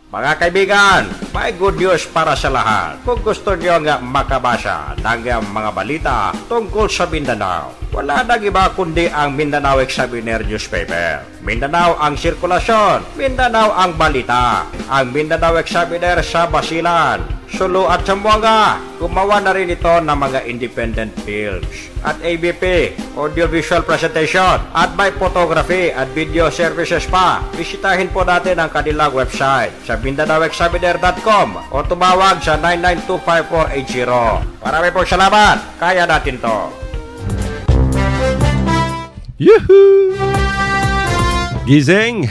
Mga kaibigan, may good news para sa lahat. Kung gusto nyo nga makabasa ng mga balita tungkol sa Mindanao, wala nang iba kundi ang Mindanao Examiner newspaper. Mindanao ang sirkulasyon, Mindanao ang balita. Ang Mindanao Examiner sa Basilan, Sulu at Zamboanga. Gumawa na rin ito ng mga independent films at ABP, audiovisual presentation, at may photography at video services pa. Bisitahin po natin ang kanilang website sa MindanaoExaminer.com o tumawag sa 9925480. Marami pong salamat. Kaya natin to. Yuhuu! Gising!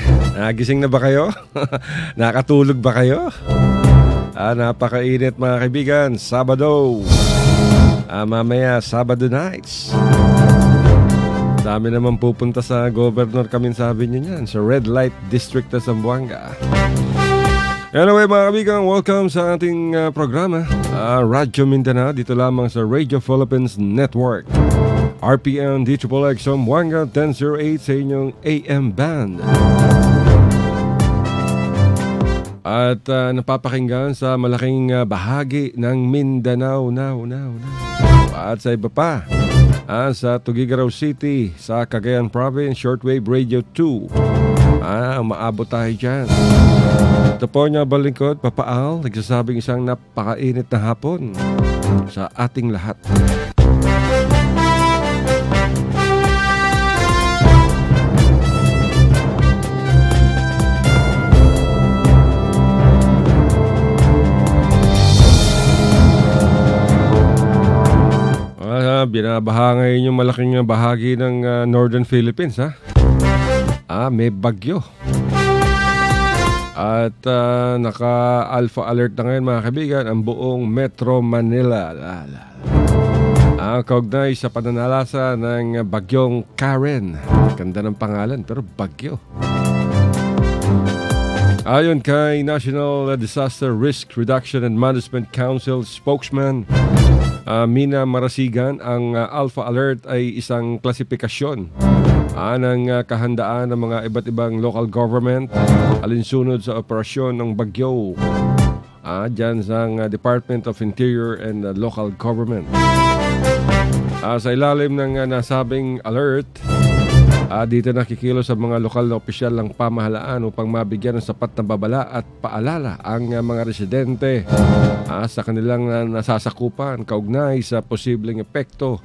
Gising na ba kayo? Nakatulog ba kayo? Napakainit mga kaibigan. Sabado. Mamaya Sabado nights. Dami naman pupunta sa Governor Kaminsabi niyo niyan sa Red Light District sa Zamboanga. Anyway mga kaibigan, welcome sa ating programa Radyo Mindanao, dito lamang sa Radio Philippines Network. RPN DXXX Zamboanga 1008 sa inyong AM band. At napapakinggan sa malaking bahagi ng Mindanao now. At sa iba pa, sa Tuguegarao City, sa Cagayan Province, Shortwave Radio 2. Umaabot tayo dyan. Ito po niya balingkod, Papaal, nagsasabing isang napakainit na hapon sa ating lahat. Binabaha ngayon yung malaking bahagi ng Northern Philippines, may bagyo. At naka-alpha alert na ngayon mga kaibigan ang buong Metro Manila. Kaugnay sa pananalasa ng bagyong Karen. Ganda ng pangalan pero bagyo. Ayon kay National Disaster Risk Reduction and Management Council spokesman Mina Marasigan, ang Alpha Alert ay isang klasifikasyon ng kahandaan ng mga iba't ibang local government alinsunod sa operasyon ng bagyo dyan sa Department of Interior and Local Government. Sa ilalim ng nasabing alert, dito nakikilos sa mga lokal na opisyal ng pamahalaan upang mabigyan ng sapat na babala at paalala ang mga residente sa kanilang nasasakupan kaugnay sa posibleng epekto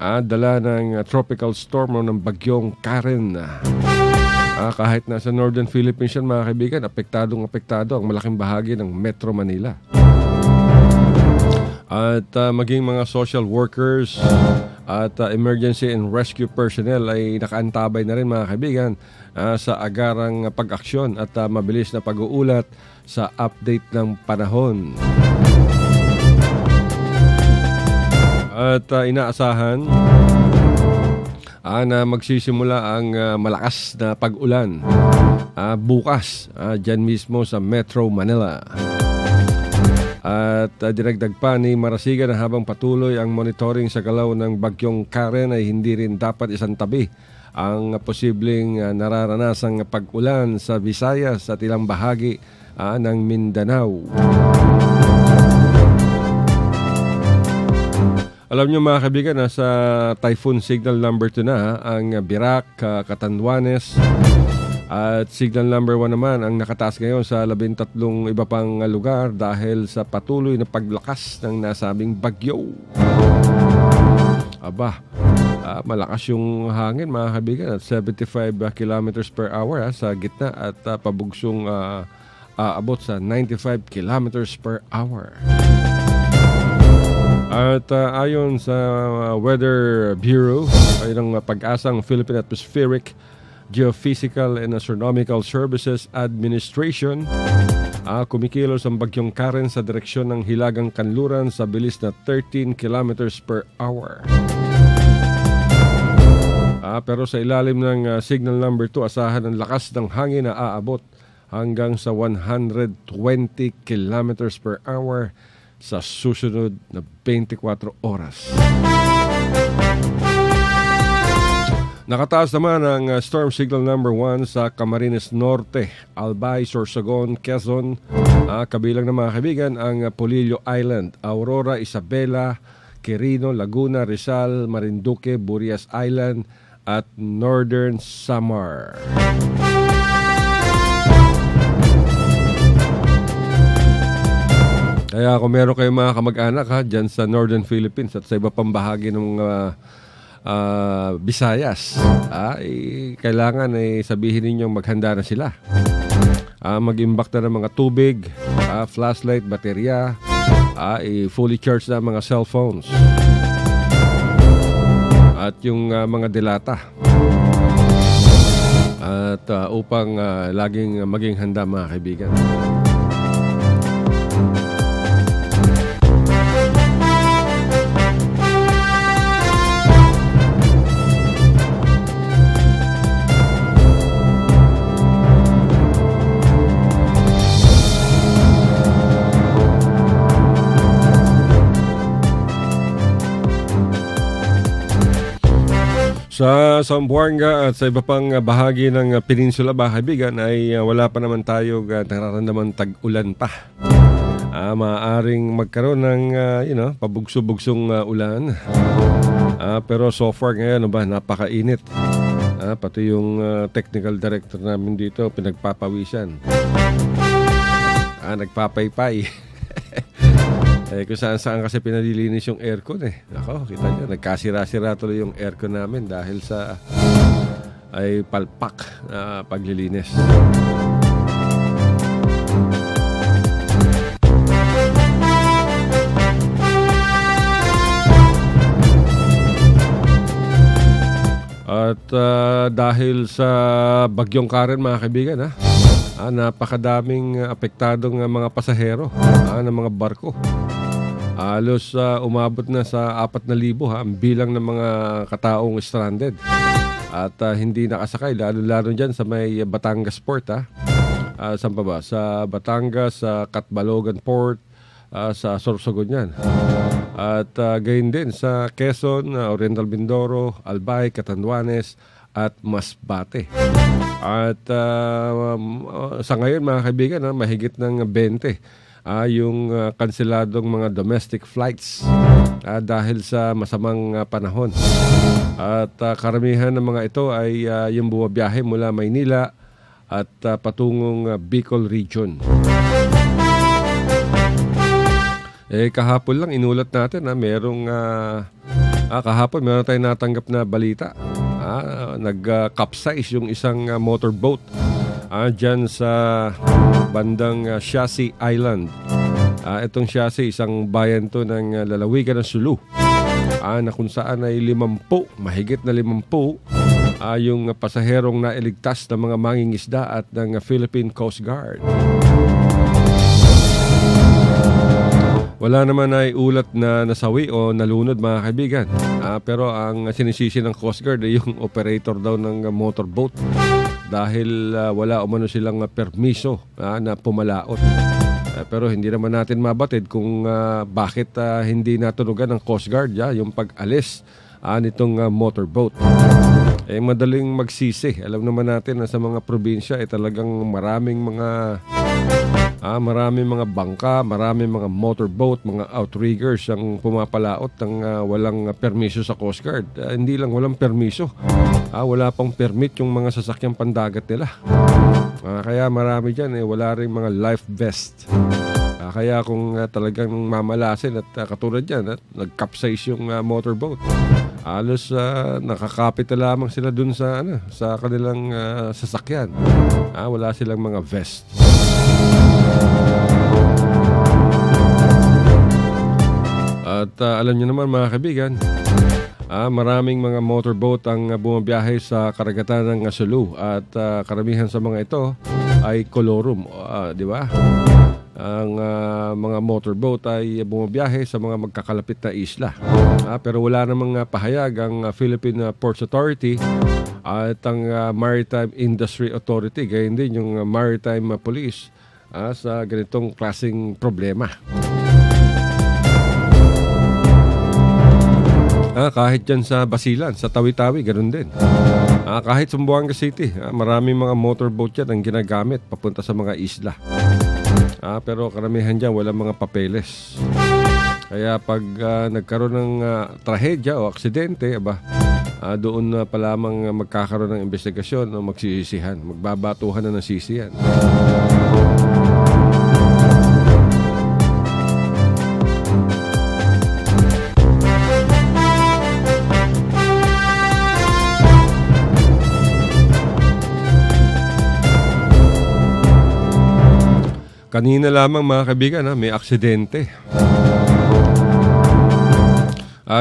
dala ng tropical storm o ng bagyong Karen. Kahit nasa Northern Philippines yan mga kaibigan, apektado ang malaking bahagi ng Metro Manila. At maging mga social workers at emergency and rescue personnel ay nakaantabay na rin mga kaibigan sa agarang pag-aksyon at mabilis na pag-uulat sa update ng panahon. At inaasahan na magsisimula ang malakas na pag-ulan bukas dyan mismo sa Metro Manila. At dinagdag pa ni Marasigan na habang patuloy ang monitoring sa galaw ng bagyong Karen ay hindi rin dapat isantabi ang posibleng nararanasang pag-ulan sa Visayas at ilang bahagi ng Mindanao. Alam nyo mga kaibigan, nasa typhoon signal number 2 na ang Birac, Catanduanes. At signal number 1 naman ang nakataas ngayon sa 13 iba pang lugar dahil sa patuloy na paglakas ng nasabing bagyo. Malakas yung hangin mga kaibigan at 75 kilometers per hour sa gitna at pabugsong abot sa 95 kilometers per hour. At ayon sa Weather Bureau ay ng pag-asang Philippine Atmospheric Geophysical and Astronomical Services Administration, kumikilos ang bagyong Karen sa direksyon ng Hilagang Kanluran sa bilis na 13 kilometers per hour. Pero sa ilalim ng signal number 2, asahan ang lakas ng hangin na aabot hanggang sa 120 kilometers per hour sa susunod na 24 oras. Nakataas naman ang storm signal number 1 sa Camarines Norte, Albay, Sorsogon, Quezon. Kabilang ng mga kaibigan ang Polillo Island, Aurora, Isabela, Quirino, Laguna, Rizal, Marinduque, Burias Island at Northern Samar. Kaya kung meron kayong mga kamag-anak dyan sa Northern Philippines at sa iba pang bahagi ng Visayas, kailangan sabihin ninyong maghanda na sila. Mag-imbak na ng mga tubig, flashlight, baterya, fully charged na mga cellphones at yung mga delata. At upang laging maging handa mga kaibigan. Sa Zamboanga at sa iba pang bahagi ng peninsula ba kaibigan ay wala pa naman tayo nararamdaman tag-ulan pa. Maaaring magkaroon ng pabugso-bugsong ulan. Pero so far ngayon napakainit. Pati yung technical director namin dito pinagpapawisan. Nagpapaypay. Kung saan kasi pinalilinis yung aircon Ako, kita nyo, nagkasira-sira tuloy yung aircon namin dahil sa palpak na paglilinis. At dahil sa bagyong Karen mga kaibigan napakadaming apektadong mga pasahero ng mga barko. Halos umabot na sa 4,000 ang bilang ng mga kataong stranded at hindi nakasakay, lalo-lalo dyan sa may Batangas Port. Saan pa ba? Sa Batangas, sa Catbalogan Port, sa Sorsogon yan. At gayon din sa Quezon, Oriental Mindoro, Albay, Catanduanes at Masbate. At sa ngayon mga kaibigan, mahigit ng 20 yung kanseladong mga domestic flights dahil sa masamang panahon. At karamihan ng mga ito ay yung bumabiyahe mula Maynila at patungong Bicol region. Kahapon lang inulat natin kahapon meron tayong natanggap na balita. Nag-capsize yung isang motorboat dyan sa bandang Siasi Island. Itong Siasi, isang bayan to ng lalawigan ng Sulu, na kung saan ay mahigit na 50 yung pasaherong nailigtas ng mga mangingisda at ng Philippine Coast Guard. Wala naman ay ulat na nasawi o nalunod mga kaibigan. Pero ang sinisisi ng Coast Guard ay yung operator daw ng motorboat dahil wala umano silang permiso na pumalaot. Pero hindi naman natin mabatid kung bakit hindi natunugan ng Coast Guard yung pag-alis nitong motorboat. Madaling magsisi. Alam naman natin na sa mga probinsya talagang maraming mga bangka, maraming mga motorboat, mga outriggers ang pumapalaot ng walang permiso sa Coast Guard. Hindi lang walang permiso, wala pang permit yung mga sasakyang pandagat nila. Kaya marami dyan wala rin mga life vest. Kaya kung talagang mamalasin at katulad yan at nag-capsize yung motorboat, halos nakakapit na lamang sila dun sa kanilang sasakyan. Wala silang mga vest. At alam nyo naman mga kaibigan, maraming mga motorboat ang bumabiyahe sa karagatan ng Sulu at karamihan sa mga ito ay colorum, di ba? Ang mga motorboat ay bumabiyahe sa mga magkakalapit na isla. Pero wala namang pahayag ang Philippine Ports Authority at ang Maritime Industry Authority, gayon din yung Maritime Police sa ganitong klaseng problema. Kahit dyan sa Basilan, sa Tawi-Tawi, ganun din. Kahit sa Buanga City, maraming mga motorboat yan ang ginagamit papunta sa mga isla. Pero karamihan dyan walang mga papeles. Kaya pag nagkaroon ng trahedya o aksidente, doon na pa lamang magkakaroon ng investigasyon o magsisisihan. Magbabatuhan na ng sisihan. Kanina lamang mga kaibigan, may aksidente.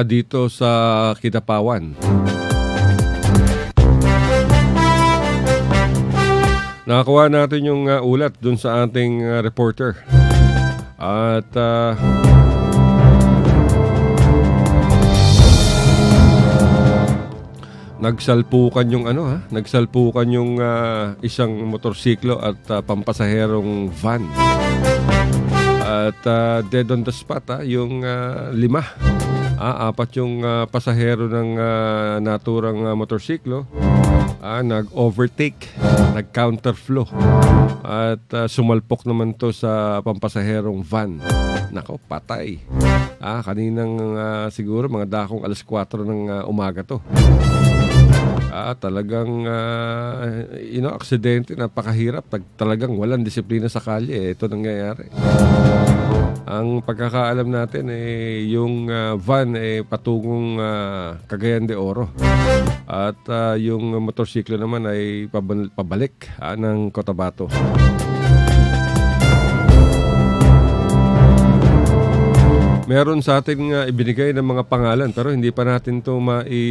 Dito sa Kidapawan. Nakakuha natin yung ulat dun sa ating reporter. At nagsalpukan yung isang motorsiklo at pampasaherong van. At dead on the spot yung 5. 4 yung pasahero ng naturang motorsiklo. Nag-overtake, nag-counterflow. At sumalpok naman to sa pampasaherong van. Nako, patay. Kaninang siguro mga dakong 4:00 ng umaga to. Talagang aksidente, napakahirap. Talagang walang disiplina sa kalye. Ito nangyayari. Ang pagkakaalam natin yung van patungong Cagayan de Oro. At yung motorsiklo naman ay pabalik ng Cotabato. Meron sa atin ibinigay ng mga pangalan pero hindi pa natin ito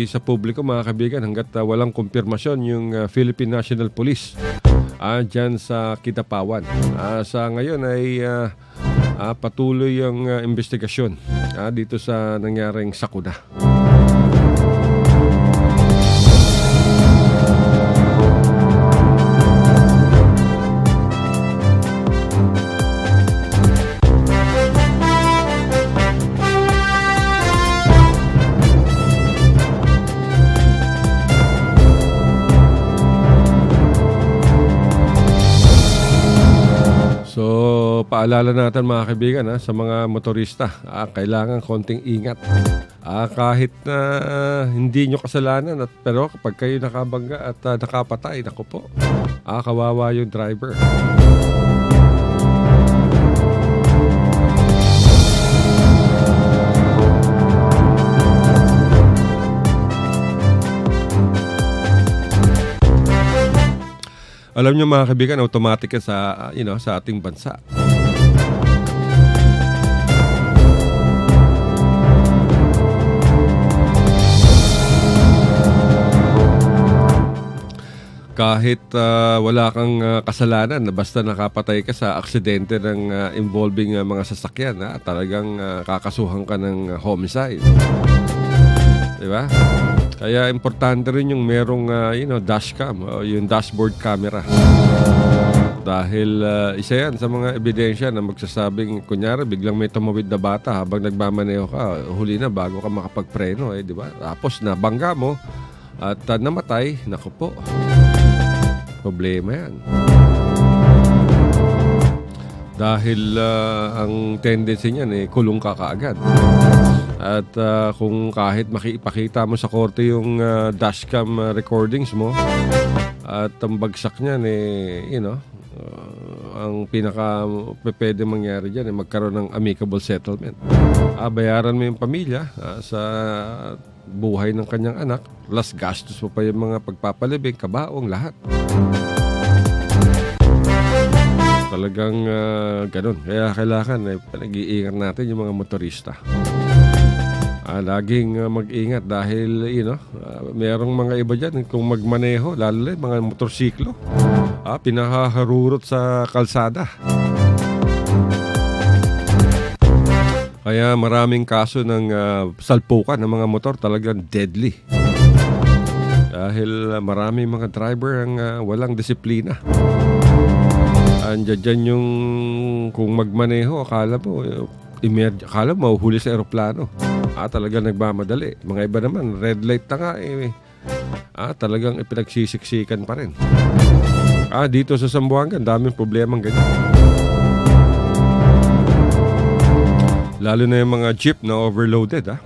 sa publiko mga kaibigan hanggat walang kumpirmasyon yung Philippine National Police dyan sa Kidapawan. Sa ngayon ay patuloy ang investigasyon dito sa nangyaring sakuna. Paalala natin mga kaibigan sa mga motorista, kailangan konting ingat. Kahit na hindi nyo kasalanan pero kapag kayo nakabangga at nakapatay, naku po, kawawa yung driver. Alam nyo mga kaibigan, automatic sa sa ating bansa. Kahit wala kang kasalanan, basta nakapatay ka sa aksidente ng involving mga sasakyan, talagang kakasuhan ka ng homicide. Diba? Kaya importante rin yung merong dashcam, yung dashboard camera. Dahil isa yan sa mga ebidensya na magsasabing, kunyari biglang may tumawid na bata habang nagmamaneho ka, huli na bago ka makapagpreno, diba? Tapos nabangga mo at namatay, naku po. Problema yan. Dahil ang tendency niyan kulong ka kaagad. At kung kahit makipakita mo sa korte yung dashcam recordings mo at ang bagsak niyan ang pinaka pwede mangyari diyan magkaroon ng amicable settlement. Bayaran mo yung pamilya sa buhay ng kanyang anak, plus gastos mo pa yung mga pagpapalibing, kabaong, lahat. Talagang ganun. Kaya kailangan pinag-iingat natin yung mga motorista. Laging mag-ingat dahil merong mga iba dyan kung magmaneho, lalo na mga motorsiklo, pinahaharurot sa kalsada. Kaya maraming kaso ng salpukan ng mga motor, talagang deadly. Dahil maraming mga driver ang walang disiplina. Andiyan yung kung magmaneho, akala mo akala mahuhuli sa eroplano. Talagang nagmamadali. Mga iba naman, red light na nga talagang ipinagsisiksikan pa rin. Dito sa Zamboanga, daming problemang ganyan. Lalo na yung mga jeep na overloaded.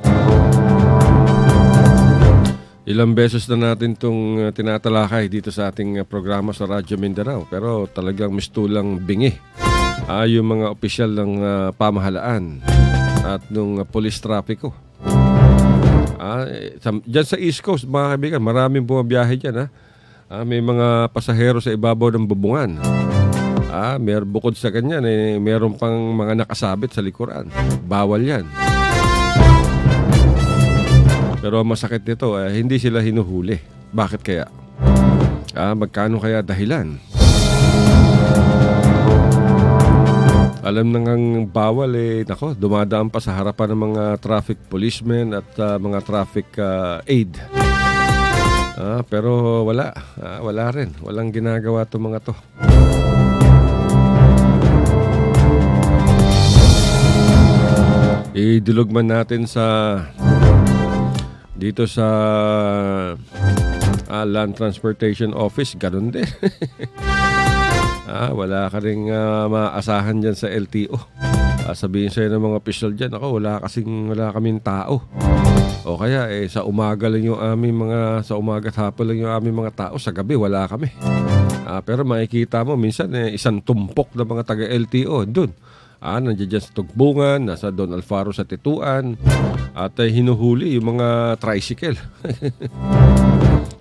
Ilang beses na natin itong tinatalakay dito sa ating programa sa Radyo Mindanao. Pero talagang mistulang bingi yung mga opisyal ng pamahalaan at nung police trapiko. Diyan sa East Coast, mga kaibigan, maraming bumabiyahe dyan. May mga pasahero sa ibabaw ng bubungan. Bukod sa kanyan, meron pang mga nakasabit sa likuran. Bawal yan. Pero masakit nito, hindi sila hinuhuli. Bakit kaya? Magkano kaya dahilan? Alam na ngang bawal dumadaan pa sa harapan ng mga traffic policemen at mga traffic aid. Pero wala rin. Walang ginagawa itong mga to. Idulog man natin dito sa Land Transportation Office, ganun din. Wala ka rin maasahan dyan sa LTO. Sabihin sa'yo ng mga official dyan, wala kaming tao. O kaya sa umaga lang yung aming sa umaga at hapon lang yung aming mga tao, sa gabi wala kami. Pero makikita mo minsan isang tumpok ng mga taga-LTO doon. Nandiyan dyan sa Tugbungan, nasa Don Alfaro sa Tituan, at hinuhuli yung mga tricycle.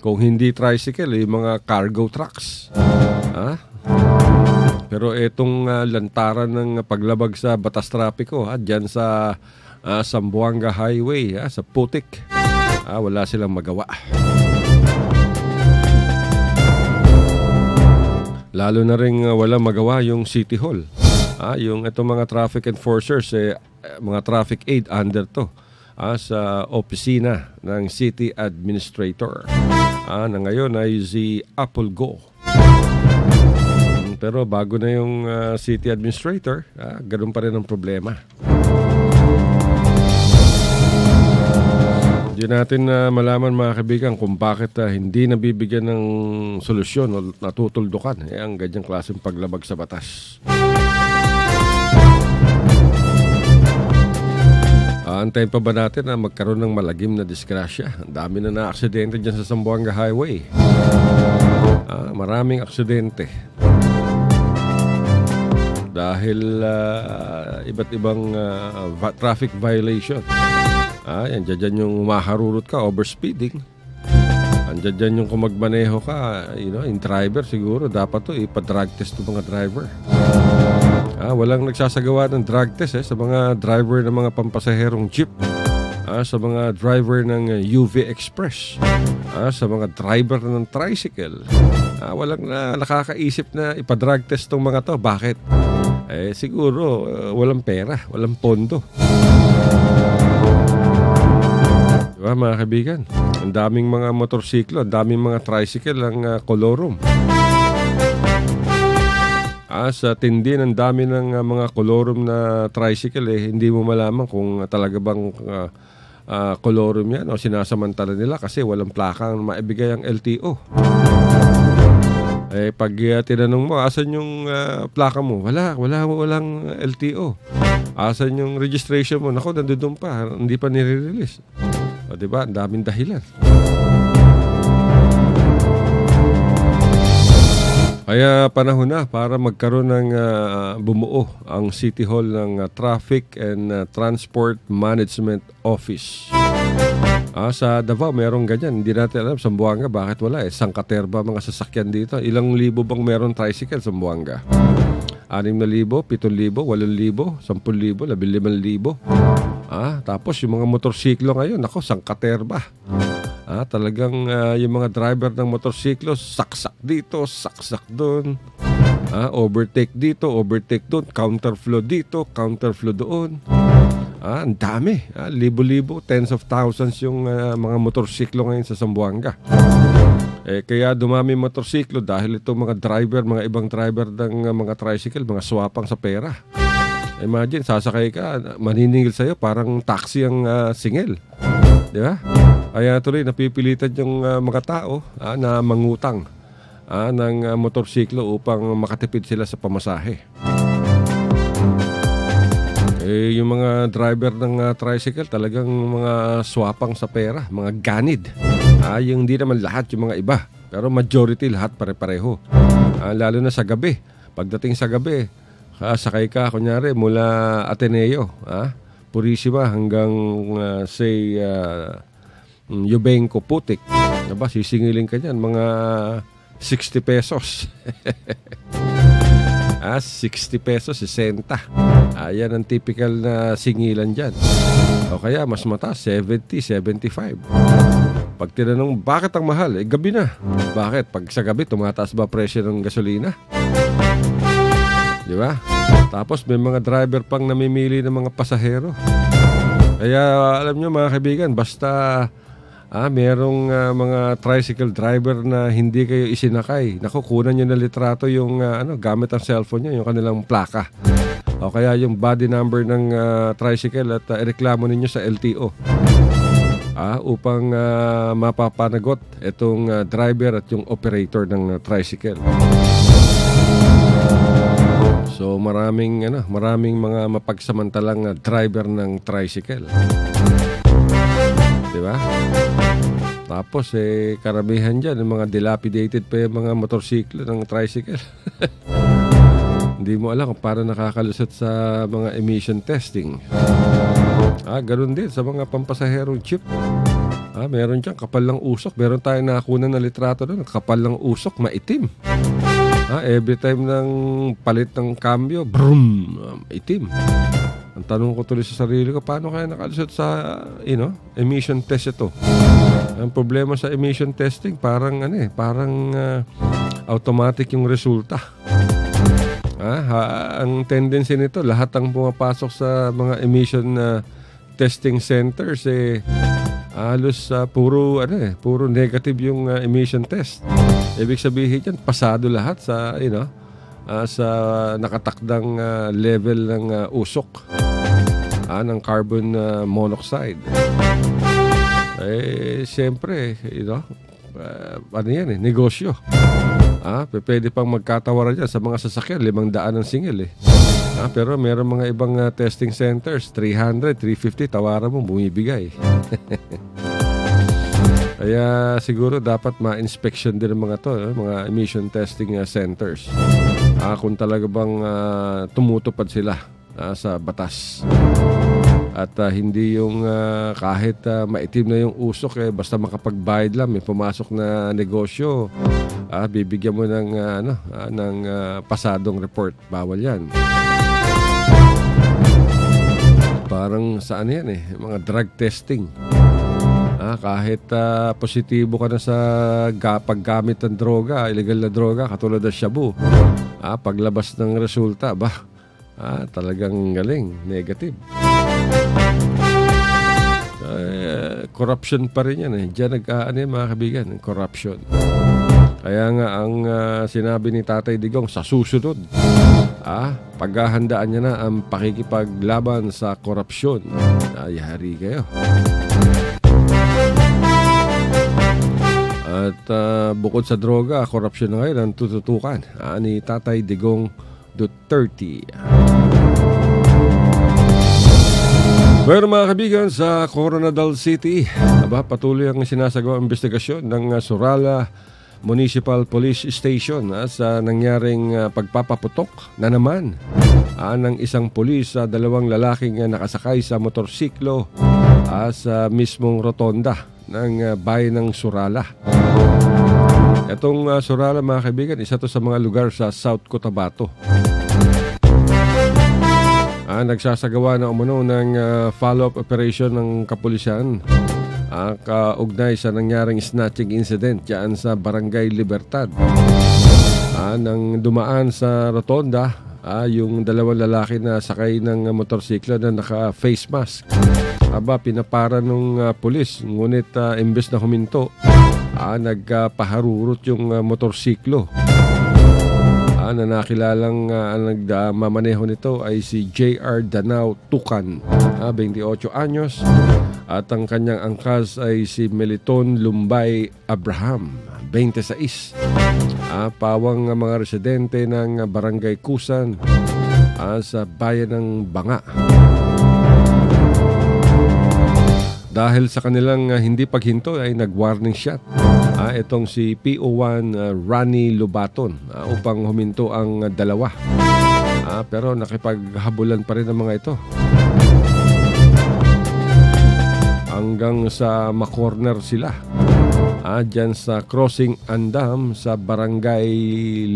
Kung hindi tricycle, yung mga cargo trucks. Pero itong lantaran ng paglabag sa batas trapiko dyan sa Zamboanga Highway, sa Putik, wala silang magawa. Lalo na rin walang magawa yung City Hall. Yung itong mga traffic enforcers, mga traffic aid under to sa opisina ng City Administrator. Na ngayon ay si Apple Go. Pero bago na yung City Administrator, ganun pa rin ang problema. Hindi natin malaman, mga kaibigan, kung bakit hindi nabibigyan ng solusyon o natutuldukan ang ganyang klaseng paglabag sa batas. Antayin pa ba natin na magkaroon ng malagim na disgrasya? Ang dami na na-aksidente dyan sa Zamboanga Highway. Maraming aksidente. Dahil iba't ibang traffic violation. Dyan yung maharurot ka, overspeeding. Dyan yung kung magmaneho ka, yung driver siguro, dapat to ipa-drug test ng mga driver. Walang nagsasagawa ng drug test sa mga driver ng mga pampasaherong jeep, sa mga driver ng UV Express, sa mga driver ng tricycle. Walang nakakaisip na ipa-drug test tong mga to. Bakit? Siguro walang pera, walang pondo. Diba, mga kaibigan? Ang daming mga motorsiklo, ang daming mga tricycle ang kolorum. Sa tindi ng dami ng mga kolorum na tricycle, hindi mo malaman kung talaga bang kolorum yan o sinasamantala nila kasi walang plaka ang maibigay ang LTO. Pag tinanong mo, asan yung plaka mo? Walang LTO. Asan yung registration mo? Naku, nandun pa, hindi pa nire-release. Diba? Ang daming dahilan. Kaya panahon na para magkaroon ng bumuo ang City Hall ng Traffic and Transport Management Office. Sa Davao merong ganyan. Hindi natin alam sa Zamboanga bakit wala Sangkaterba mga sasakyan dito. Ilang libo bang meron tricycle sa Zamboanga? 6,000, 7,000, 8,000, 10,000, 15,000. Tapos yung mga motorsiklo ngayon, sangkaterba. Talagang yung mga driver ng motorsiklo, saksak dito, saksak doon. Overtake dito, overtake doon, counterflow dito, counterflow doon. Ang dami. Libo-libo, tens of thousands yung mga motorsiklo ngayon sa Zamboanga. Kaya dumami motorsiklo dahil itong mga driver, mga ibang driver ng mga tricycle, mga swapang sa pera. Imagine, sasakay ka, maniningil sa'yo, parang taxi ang singil. Di ba? Kaya tuloy, napipilitan yung mga tao na mangutang ng motorsiklo upang makatipid sila sa pamasahe. Yung mga driver ng tricycle, talagang mga swapang sa pera, mga ganid. Yung hindi naman lahat, yung mga iba. Pero majority, lahat pare-pareho. Lalo na sa gabi. Pagdating sa gabi, sakay ka, kunyari, mula Ateneo, Purisima hanggang, Yubenko, Putik. Diba, sisingilin ka dyan, mga 60 pesos. 60 pesos, 60. Yan ang typical na singilan dyan. O kaya, mas mataas, 70, 75. Pag tinanong, bakit ang mahal? Gabi na. Bakit? Pag sa gabi, tumataas ba presyo ng gasolina? Di ba? Tapos may mga driver pang namimili ng mga pasahero. Kaya alam nyo mga kaibigan, basta merong mga tricycle driver na hindi kayo isinakay, naku, kunan nyo na litrato yung gamit ang cellphone nyo, yung kanilang plaka. O kaya yung body number ng tricycle at ireklamo ninyo sa LTO. Upang mapapanagot itong driver at yung operator ng tricycle. So maraming mga mapagsamantalang driver ng tricycle. 'Di ba? Tapos karamihan diyan ng mga dilapidated pa yung mga motorsiklo ng tricycle. Hindi mo alam kung paano nakakalusot sa mga emission testing. Ganoon din sa mga pampasaherong jeep. Meron dyan kapal ng usok. Meron tayong nakakunan na litrato doon, kapal ng usok, maitim. Every time ng palit ng cambio, brum, itim. Ang tanong ko tuloy sa sarili ko, paano kaya nakalusot sa emission test ito? Ang problema sa emission testing, parang automatic yung resulta. Ang tendency nito, lahat ang pumapasok sa mga emission testing centers halos puro negative yung emission test. Ibig sabihin yan, pasado lahat sa sa nakatakdang level ng usok ng carbon monoxide. Siyempre, negosyo. Pwede pang magkatawaran dyan sa mga sasakyan, 500 ang singil pero meron mga ibang testing centers, 300, 350, tawaran mo, bumibigay. Kaya siguro dapat ma-inspection din ng mga to, mga emission testing centers. Kung talaga bang tumutupad sila sa batas. At hindi yung kahit maitim na yung usok, basta makapagbayad lang, may pumasok na negosyo, bibigyan mo ng pasadong report. Bawal yan. Parang saan yan mga drug testing. Kahit positibo ka na sa paggamit ng droga, illegal na droga, katulad ng shabu, paglabas ng resulta, talagang galing, negative. Corruption pa rin yan Diyan mga kaibigan, corruption. Kaya nga ang sinabi ni Tatay Digong, sa susunod, paghahandaan niya na ang pakikipaglaban sa korupsyon. Yari kayo. At bukod sa droga, korupsyon na ngayon ang tututukan ni Tatay Digong Duterte. Pero mga kaibigan, sa Coronadal City, patuloy ang sinasagawa investigasyon ng Surala Municipal Police Station sa nangyaring pagpapaputok na naman ng isang pulis sa dalawang lalaking nakasakay sa motorsiklo sa mismong rotonda ng bayan ng Surala. Itong Surala mga kaibigan, isa to sa mga lugar sa South Cotabato. Nagsasagawa na umano ng follow-up operation ng kapulisan kaugnay sa nangyaring snatching incident dyan sa Barangay Libertad. Nang dumaan sa rotonda yung dalawang lalaki na sakay ng motorsiklo na naka-face mask. Pinapara nung pulis, ngunit imbes na huminto, nagpaharurot yung motorsiklo. na nakilalang nagmamaneho nito ay si J.R. Danao Tucan, 28 anyos. At ang kanyang angkas ay si Meliton Lumbay Abraham, 26. Pawang mga residente ng Barangay Kusan sa bayan ng Banga. Dahil sa kanilang hindi paghinto ay nag-warning shot itong si PO1 Rani Lubaton upang huminto ang dalawa. Pero nakipaghabulan pa rin ang mga ito. Hanggang sa makorner sila. Dyan sa Crossing Andam sa Barangay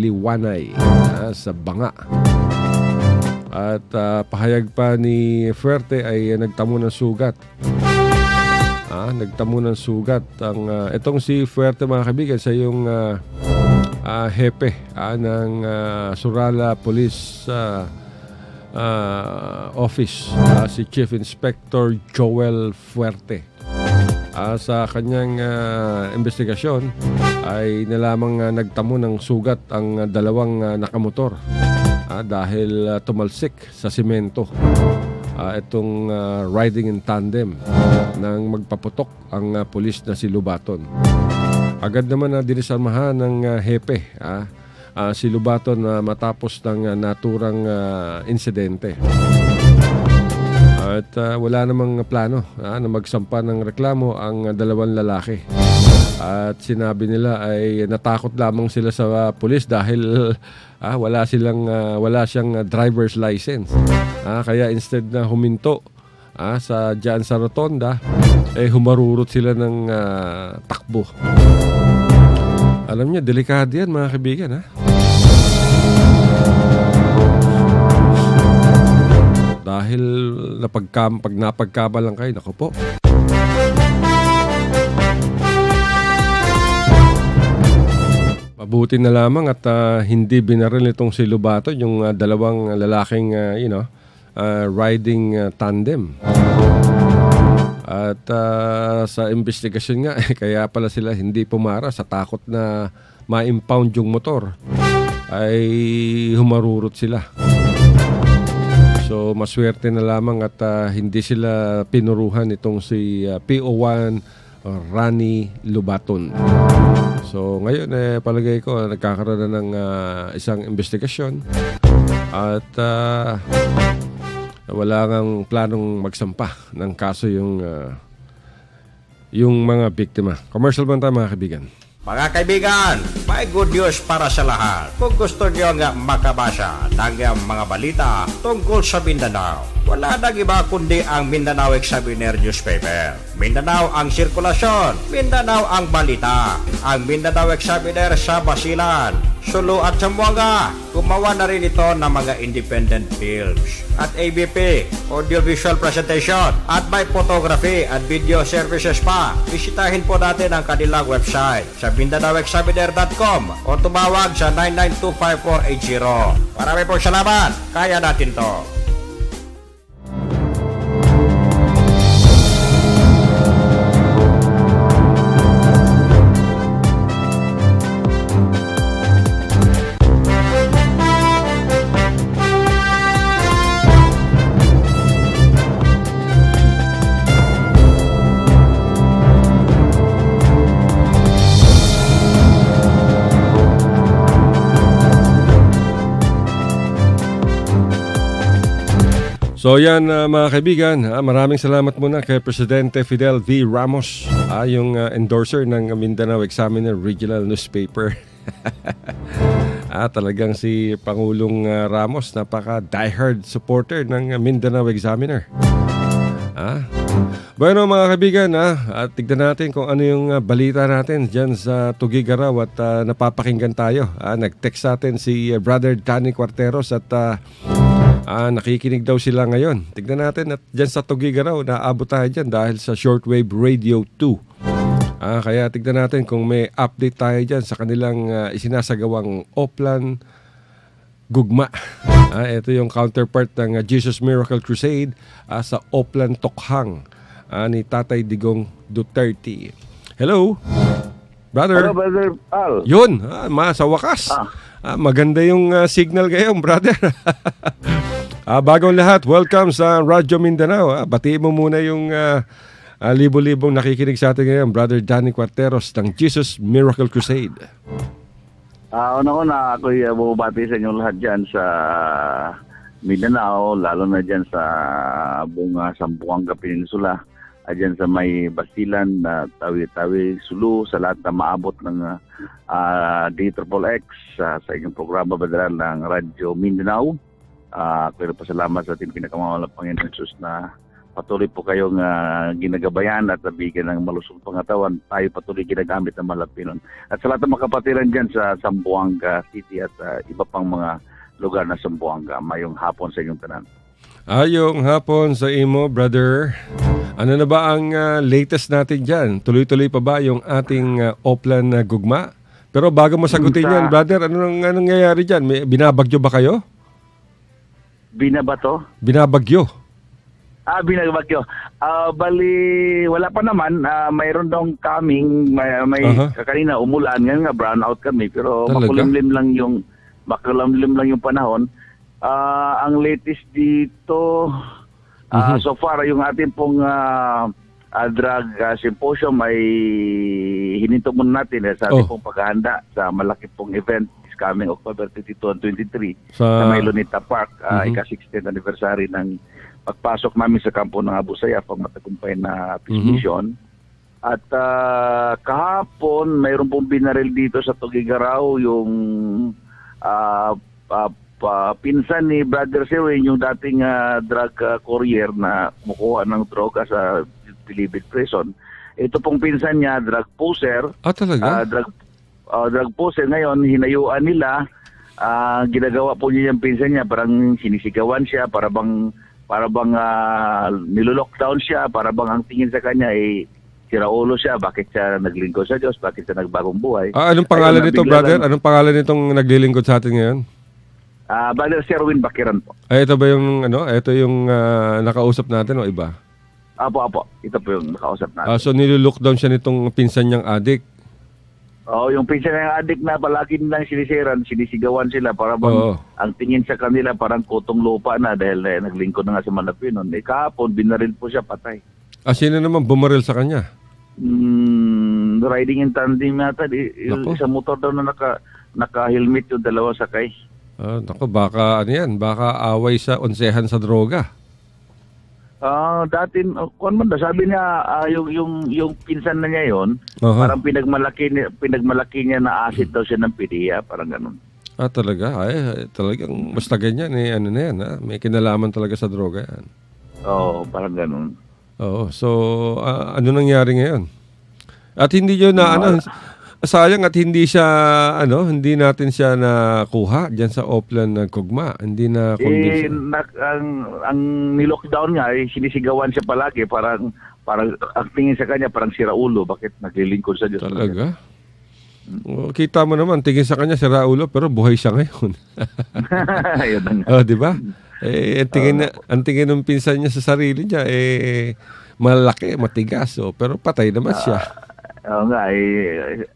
Liwanay sa Banga. At pahayag pa ni Fuerte ay nagtamo ng sugat. Nagtamo ng sugat ang itong si Fuerte, mga kaibigan, sa yung hepe ng Surala Police Office, si Chief Inspector Joel Fuerte. Sa kanyang investigasyon ay nalamang nagtamo ng sugat ang dalawang nakamotor dahil tumalsik sa simento. Itong riding in tandem nang magpaputok ang pulis na si Lubaton. Agad naman na dinisarmahan ng hepe si Lubaton matapos ng naturang insidente. At wala namang plano na magsampa ng reklamo ang dalawang lalaki. At sinabi nila ay natakot lamang sila sa pulis dahil wala siyang driver's license. Kaya instead na huminto dyan sa rotonda, humarurot sila ng takbo. Alam niyo, delikado yan, mga kaibigan. Dahil pag napagkamalang kayo, naku po. Mabuti na lamang at hindi binaril itong si Lubaton, yung dalawang lalaking riding tandem. At sa investigasyon nga, kaya pala sila hindi pumara sa takot na ma-impound yung motor, ay humarurot sila. So maswerte na lamang at hindi sila pinuruhan itong si PO1 Rani Lubaton. So ngayon palagay ko nagkakaroon na ng isang investigasyon at wala ngang planong magsampa ng kaso yung mga biktima. Commercial ba tayo, mga kaibigan? Mga kaibigan, may good news para sa lahat. Kung gusto nyo nga makabasa ng mga balita tungkol sa Mindanao, wala nang iba kundi ang Mindanao Examiner newspaper. Mindanao ang sirkulasyon, Mindanao ang balita. Ang Mindanao Examiner sa Basilan, Sulu at Zamboanga. Gumawa na rin ito ng mga independent films at ABP, audiovisual presentation, at may photography at video services pa. Bisitahin po natin ang kanilang website sa MindanaoExaminer.com o tumawag sa 9925480. Marami pong salamat. Kaya natin to. So yan, mga kaibigan, maraming salamat muna kay Presidente Fidel V. Ramos, yung endorser ng Mindanao Examiner Regional Newspaper. Talagang si Pangulong Ramos, napaka diehard supporter ng Mindanao Examiner. Bueno, mga kaibigan, tignan natin kung ano yung balita natin dyan sa Tugigaraw at napapakinggan tayo. Nag-text sa atin si Brother Danny Cuarteros at nakikinig daw sila ngayon. Tignan natin at dyan sa Tugigaraw, naabot tayo dyan dahil sa Shortwave Radio 2. Kaya tignan natin kung may update tayo dyan sa kanilang isinasagawang Oplan Gugma. Ito yung counterpart ng Jesus Miracle Crusade sa Oplan Tokhang ni Tatay Digong Duterte. Hello, brother. Hello, Brother Al. Yun, sa wakas. Maganda yung signal ngayon, brother. Bagong lahat, welcome sa Radyo Mindanao. Batiin mo muna yung libo-libong nakikinig sa atin ngayon, Brother Danny Cuarteros ng Jesus Miracle Crusade. Una-una, ako'y bumabati sa inyong lahat dyan sa Mindanao, lalo na dyan sa buong Zamboanga Peninsula, dyan sa may Basilan, Tawi-Tawi, Sulu, sa lahat na maabot ng DXXX sa inyong programa badalan ng Radyo Mindanao. Pero pasalamat sa ating pinakamamalang Panginoon Jesus na patuloy po kayong ginagabayan at bigyan ng malusog pangatawan. Tayo patuloy ginagamit ng Malapinon. At sa lahat ng mga kapatiran dyan sa Zamboanga City at iba pang mga lugar na Zamboanga, mayong hapon sa inyong tanan. Ayong hapon sa imo, brother. Ano na ba ang latest natin dyan? Tuloy-tuloy pa ba yung ating Oplan na gugma? Pero bago mo sagutin yan, brother, anong nangyayari dyan? Binabagyo ba kayo? Binabato? Binabagyo. Binabagyo. Bali, wala pa naman. Mayroon daw coming. May kanina umulan. Ngayon nga, brownout kami. Pero makulimlim lang yung panahon. Ang latest dito, so far, yung ating pong drug symposium ay hininto muna natin sa ating pong paghahanda sa malaki pong event this coming October 22 and 23 sa may Lunita Park, ika-16th anniversary ng pagpasok namin sa kampo ng Abu Sayyaf pag matagumpay na peace mission. At kahapon, mayroon pong binaril dito sa Tugigaraw yung pinsan ni Brother Sewin, yung dating drug courier na kumukuha ng droga sa Bilibid Prison. Ito pong pinsan niya, drug poser. Talaga? Drug poser. Ngayon, hinayuan nila. Ginagawa po niya yung pinsan niya. Parang sinisigawan siya. Para bang nilolockdown siya. Para bang ang tingin sa kanya ay siraulo siya. Bakit siya naglingkod sa Diyos? Bakit siya nagbagong buhay? Anong pangalan nito, brother? Anong pangalan nitong naglilingkod sa atin ngayon? Brother Sherwin Bakiran po. Ito ba yung ito yung nakausap natin o iba? Apo. Ito po yung nakausap natin. So nilulockdown siya nitong pinsan niyang adik. Yung pinsan niyang adik na palagi nilang sinisigawan sila para bang ang tingin sa kanila parang kutong lupa na dahil naglingkod na nga sa Malapinon. Kahapon binaril po siya, patay. Sino naman bumaril sa kanya? Riding in tandem yata. Isang motor daw na naka-helmet yung dalawa sakay. Baka baka away sa onsehan sa droga. Dati, sabi niya, yung pinsan na niya yon, parang pinagmalaki niya na acid daw siya ng PDEA, parang ganun. Talaga? Talagang basta ganyan, na yan, may kinalaman talaga sa droga yan. Parang ganun. So, ano nangyari ngayon? At hindi yun sayang at hindi natin siya nakuha diyan sa Oplan ng Gugma. Hindi na convince. Ang ni-lockdown nga sinisigawan siya palagi, parang ang tingin sa kanya parang siraulo, bakit naglilingkod sa Diyos. Talaga? Kita mo naman, tingin sa kanya siraulo pero buhay siya ngayon. Di ba? Ang tingin ng pinsan niya sa sarili niya malaki, matigas, pero patay naman siya.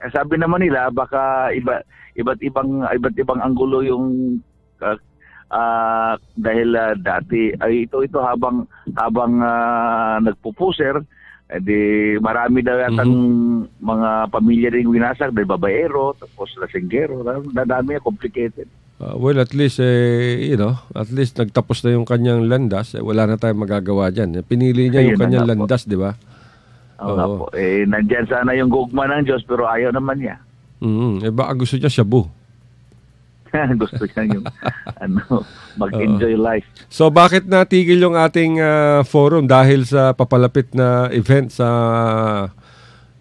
Sabi naman nila baka iba't ibang anggulo yung dahil dati ito habang nagpupuser, marami daw yatang mga pamilya ring winasak dahil babaero tapos lasinggero, nadami, complicated. At least at least nagtapos na yung kanyang landas, wala na tayong magagawa diyan. Pinili niya yung kanyang landas, di ba? Po. Nandyan sana yung gugma ng Diyos pero ayaw naman niya. Baka gusto niya shabu. Gusto niya yung mag-enjoy life. So bakit natigil yung ating forum? Dahil sa papalapit na event sa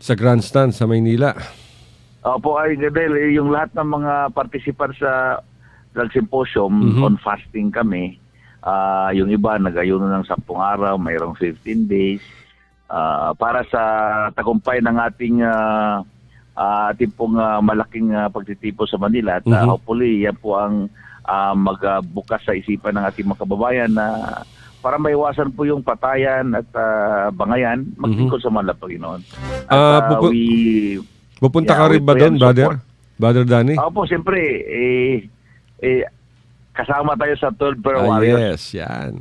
Grandstand sa Maynila. Dahil yung lahat ng mga participants sa drug symposium on fasting kami. Yung iba nag-ayuno ng 10 araw, mayroong 15 days. Para sa tagumpay ng ating pong malaking pagtitipon sa Manila. At hopefully, yan po ang magbukas sa isipan ng ating mga kababayan na para maiwasan po yung patayan at bangayan, maglingkod sa mga Panginoon. Pupunta ka rin ba doon, brother? Brother Danny? Opo, siyempre, kasama tayo sa 12 Prayer Warriors. Yes, yan.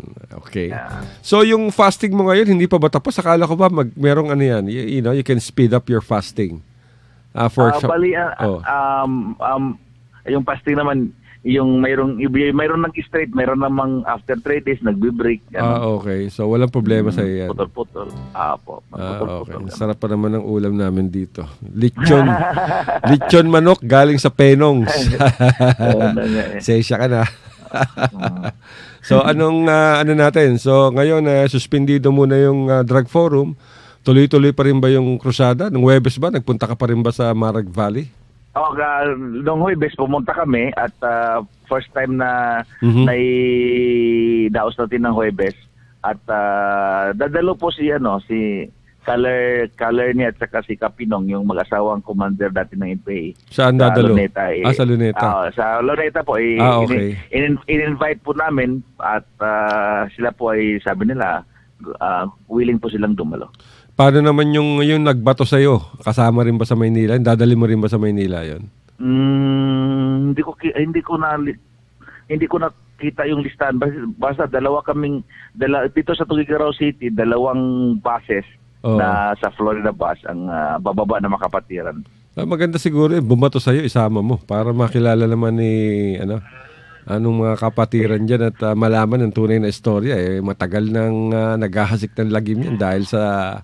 Okay. So, yung fasting mo ngayon, hindi pa ba tapos? Akala ko ba merong ano yan? You can speed up your fasting. Bali, yung fasting naman, yung mayroon nag-straight, mayroon namang after 3 days, nagbe-break. Okay. So, walang problema sa yan. Putol-putol. Okay. Sarap pa naman ng ulam namin dito. Lechon manok galing sa Penongs. Sesya ka na. So, anong ano natin? So, ngayon, suspendido muna yung drug forum. Tuloy-tuloy pa rin ba yung krusada? Nung Huwebes ba? Nagpunta ka pa rin ba sa Marag Valley? Nung Huwebes, pumunta kami at first time na daos natin ng Huwebes. At dadalo po si Color niya at saka si Kapinong, yung mag-asawang commander dati ng NPA. Saan dadalo? Luneta, sa Luneta. Sa Luneta po. Okay. In-invite po namin at sila po ay sabi nila willing po silang dumalo. Paano naman yung nagbato sa'yo? Kasama rin ba sa Maynila? Dadali mo rin ba sa Maynila yon? Hindi ko nakita yung listahan. Basta dito sa Tuguegarao City, 2 buses na sa Florida bus ang bababa na Makapatiran. Maganda siguro bumato sa'yo, isama mo para makilala naman ni anong mga kapatiran dyan at malaman ang tunay na istorya. Matagal nang naghahasik ng lagim yan dahil sa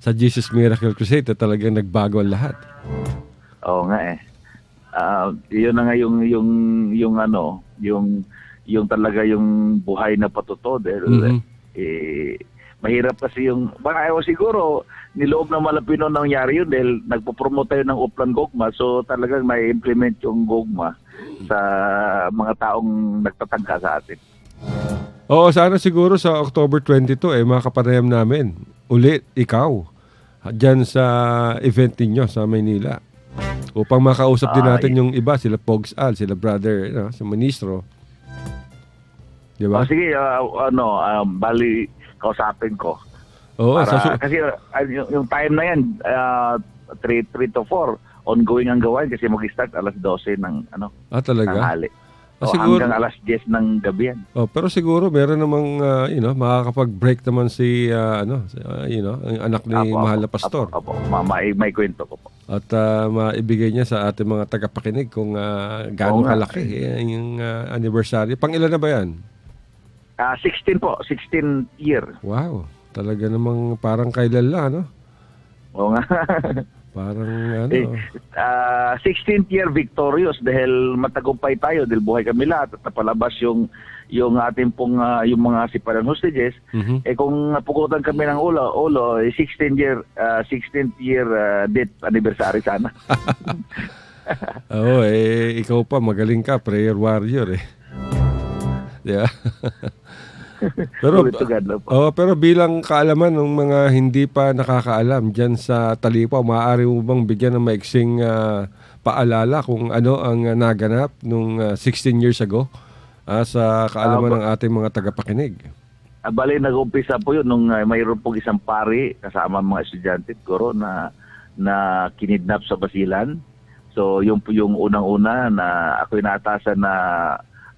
Jesus Miracle Crusade at talagang nagbago ang lahat. Oo nga yun na nga yung talaga yung buhay na patuto dahil mahirap kasi siguro niloob ng Malapino nangyari yun dahil nagpo-promote tayo ng Uplan Gogma, so talagang na-implement yung Gogma sa mga taong nagtatangka sa atin. Oo, sana siguro sa October 22 makapanayam namin ulit ikaw dyan sa event ninyo sa Maynila upang makausap din natin yung iba, sila Pogs Al, sila brother sa ministro. Diba? Sige, bali kausapin ko. Oo, kasi yung time na yan 3 to 4 ongoing ang gawain kasi mag-start alas 12 ng talaga? tanghali. Siguro, hanggang alas 10 ng gabi yan. Pero siguro meron namang makakapag-break naman si ang anak ni mahal na pastor. May kwento ko po. At maibigay niya sa ating mga tagapakinig kung gaano kalaki yung anniversary. Pang-ilan na ba yan? 16 po, 16th year. Wow, talaga namang parang kailan lang, Oo nga. Parang 16th year victorious dahil matagumpay tayo dahil buhay kami lahat at napalabas yung ating pong yung mga siparan hostages. Kung napugutan kami ng ulo 16th year death anniversary sana. Ikaw pa magaling ka, prayer warrior Yeah. Pero bilang kaalaman ng mga hindi pa nakakaalam dyan sa Talipa, maaari mo bang bigyan ng maiksing paalala kung ano ang naganap nung 16 years ago sa kaalaman ng ating mga tagapakinig? Bali, nag-umpisa po yun nung mayroon pong isang pari kasama mga estudyante siguro na kinidnap sa Basilan. So yung unang-una na ako'y naatasan na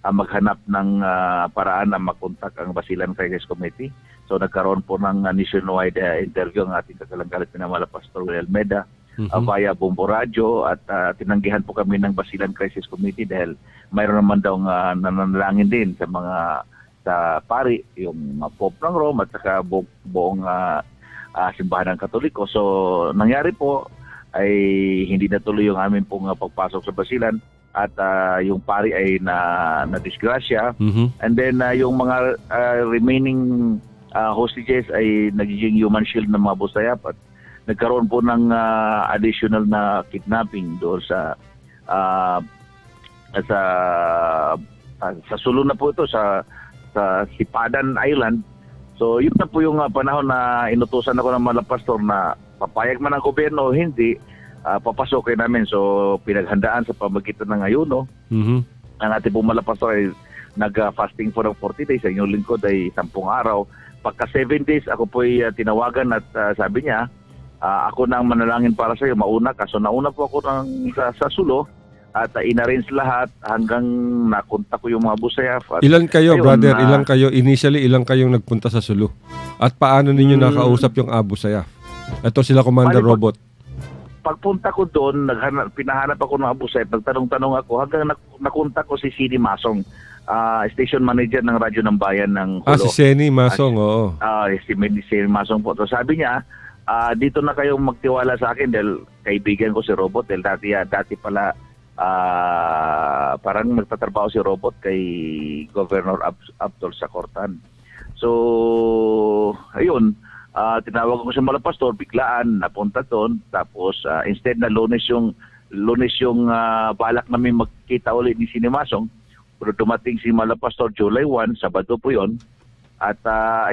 maghanap ng paraan na makontak ang Basilan Crisis Committee. So nagkaroon po ng nationwide interview ang ating kakalanggalit pinamala Pastor Will Almeda via Bombo Radio at tinanggihan po kami ng Basilan Crisis Committee dahil mayroon naman daw nananalangin din sa mga sa pari, yung Pope ng Rome at saka buong simbahan ng Katoliko. So nangyari po ay hindi natuloy yung aming pong pagpasok sa Basilan. At yung pari ay na-disgrasya. And then yung mga remaining hostages ay nagiging human shield ng mga Busayap at nagkaroon po ng additional na kidnapping doon sa sulong na po ito sa Hipadan Island. So yun na po yung panahon na inutusan ako ng mga pastor na papayag man ang gobyerno o hindi, papasokin namin. So pinaghandaan sa pamagitan ng ayuno. Ang ating pong malapastor ay nag-fasting for 40 days. Ang inyong lingkod ay 10 araw. Pagka 7 days, ako po ay tinawagan at sabi niya, ako na ang manalangin para sa iyo, mauna ka. So nauna po ako sa sulo at in-arrange lahat hanggang nakontak ko yung mga Abu Sayyaf. Ilan kayo, brother? Ilan kayo? Initially, ilan kayong nagpunta sa Sulu? At paano ninyo nakausap yung Abu Sayyaf? Ito sila Commander Robot. Pagpunta ko doon, pinahanap ako ng Abu Sayyaf, nagtanong-tanong ako, hanggang nakontak ko si Sini Masong, station manager ng Radyo ng Bayan ng Hulo. Si Seni Masong, oo. Si Sini Masong po. So sabi niya, dito na kayong magtiwala sa akin dahil kaibigan ko si Robot, dahil dati pala parang nagtatrabaho si Robot kay Governor Abdul Sakortan. So, ayun, tinawag ko si Malapastor, biglaan, napunta doon. Tapos, instead na Lunes yung balak namin magkita ulit ni Sinimasong, pero dumating si Malapastor July 1, Sabado po yun. At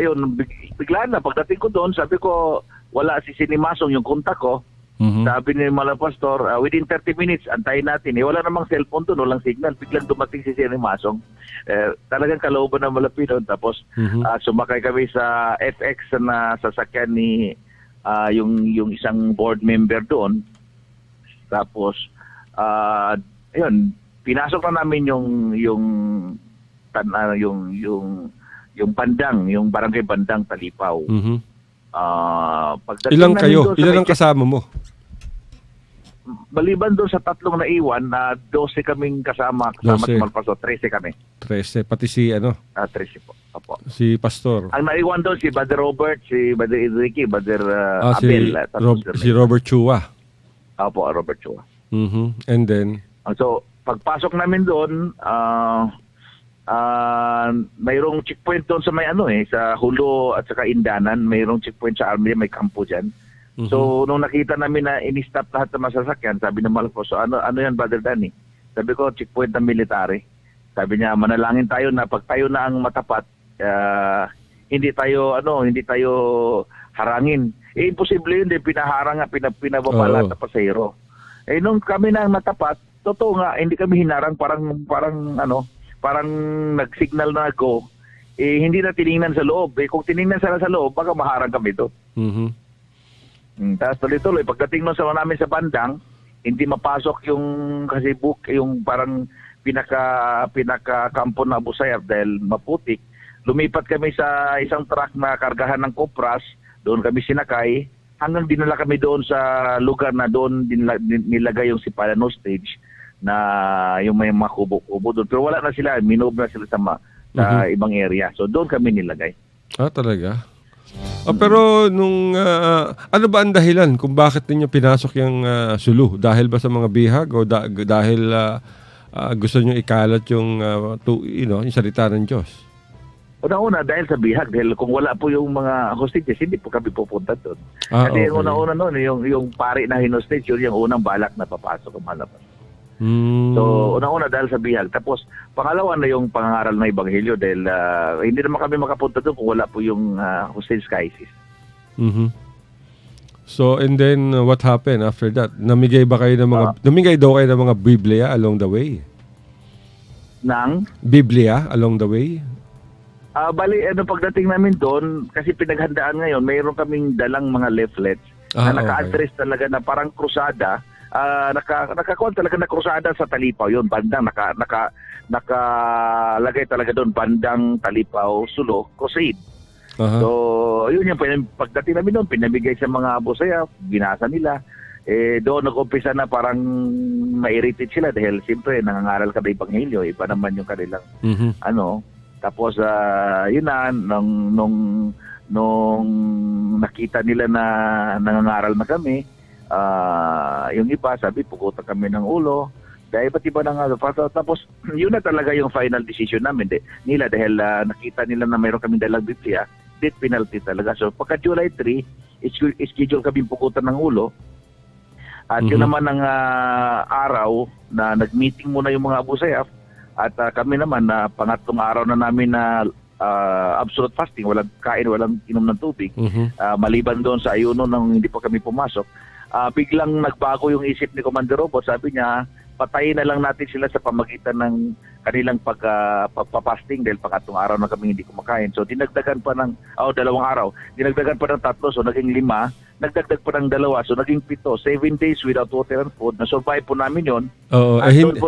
ayun, biglaan na. Pagdating ko doon, sabi ko, wala si Sinimasong yung kontak ko. Sabi ni Malapastor, within 30 minutes, antayin natin. Wala namang cellphone doon, walang signal. Biglang dumating si Sinimasong. Talagang kalooban na malapit doon. Tapos sumakay kami sa FX na sasakyan ni yung isang board member doon. Tapos, ayun, pinasok na namin yung Bandang, yung barangay Bandang, Talipaw. Ilang kayo? Ilan ang kasama mo? Maliban doon sa tatlong naiwan, 12 kaming kasama si Malapastor, 13 kami. 13, pati si 13 po. Opo. Si Pastor. Ang naiwan doon si Brother Robert, si Brother Enrique, Brother Abel. Si Robert Chua. Opo, Robert Chua. And then? So, pagpasok namin doon, mayroong checkpoint doon sa may sa Hulo at saka Indanan, mayroong checkpoint sa army, may kampo diyan. So nung nakita namin na ini-stop lahat ng masasakyan, sabi ng Malapastor, ano yan, Brother Danny? Sabi ko, checkpoint ng military. Sabi niya, manalangin tayo na pag tayo na ang matapat, hindi tayo harangin. Imposible yun, pinaharang nga, pinababa lahat ng pasahero. Nung kami na ang matapat, totoo nga, hindi kami hinarang, parang nag-signal na go, hindi na tiningnan sa loob. Kung tiningnan sana sa loob, baka maharang kami doon. Tapos tuloy-tuloy, pagdating nun sa namin sa Bandang, hindi mapasok yung parang pinaka-kampo na Abu Sayyaf dahil maputik. Lumipat kami sa isang truck na kargahan ng kopras, doon kami sinakay, hanggang dinala kami doon sa lugar na doon nilagay yung Sipalan hostage, na yung may mga kubo-kubo doon. Pero wala na sila, minove na sila sa ibang area. So doon kami nilagay. Talaga? Pero nung ano ba ang dahilan kung bakit ninyo pinasok yung Sulu? Dahil ba sa mga bihag o dahil gusto niyo ikalat yung yung salita ng Diyos? Una-una dahil sa bihag, dahil kung wala po yung mga hostages, hindi po kami pupunta doon. Kasi yung una-una noon, yung pari na hinostage, yun yung unang balak na papasok ang malabas. So, una-una dahil sa bihag. Tapos, pangalawa na yung pangangaral ng Ebanghelyo dahil hindi naman kami makapunta doon kung wala po yung hostage crisis. So, and then, what happened after that? Namigay daw kayo ng mga Biblia along the way? Biblia along the way? Bali, pagdating namin doon, kasi pinaghandaan ngayon, mayroon kaming dalang mga leaflets na naka-address talaga na parang krusada. Nakakuha talaga na krusada sa Talipaw yun, Bandang, nakalagay talaga doon, Bandang, Talipaw, Sulo, Crusade. So, yun yung pagdating namin doon, pinamigay sa mga Abu Sayyaf, binasa nila. Doon nag-umpisa na parang ma-irritate sila dahil siyempre nangangaral ka ng Ebanghelyo, iba naman yung kanilang Tapos, yun na, nung nakita nila na nangangaral na kami, yung iba, sabi, pukutan kami ng ulo. Dahil ba't iba na nga. Tapos, yun na talaga yung final decision namin nila dahil nakita nila na mayroon kami dalang Biblia, death penalty talaga. So, pagka July 3, schedule kami pukutan ng ulo. At yun naman ang araw na nag-meeting muna yung mga Abu Sayyaf. At kami naman, pangatlong araw na namin na absolute fasting, walang kain, walang inom ng tubig. Maliban doon sa ayuno nang hindi pa kami pumasok. Biglang nagbago yung isip ni Commander Robot. Sabi niya, patayin na lang natin sila sa pamagitan ng kanilang pagpapasting dahil pangatlong araw na kami hindi kumakain. So dinagdagan pa ng 2 araw. Dinagdagan pa ng 3, so naging 5. nagdagdag pa ng 2. So naging 7. 7 days without water and food. Na-survive po namin yun. Oo. Doon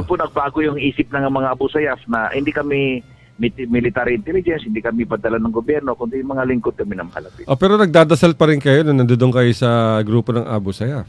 po nagbago yung isip ng mga Abu Sayyaf na hindi kami military intelligence, hindi kami padala ng gobyerno, kundi mga lingkod kami ng mahalapit. Pero nagdadasal pa rin kayo nung nandoon kayo sa grupo ng Abu Sayyaf?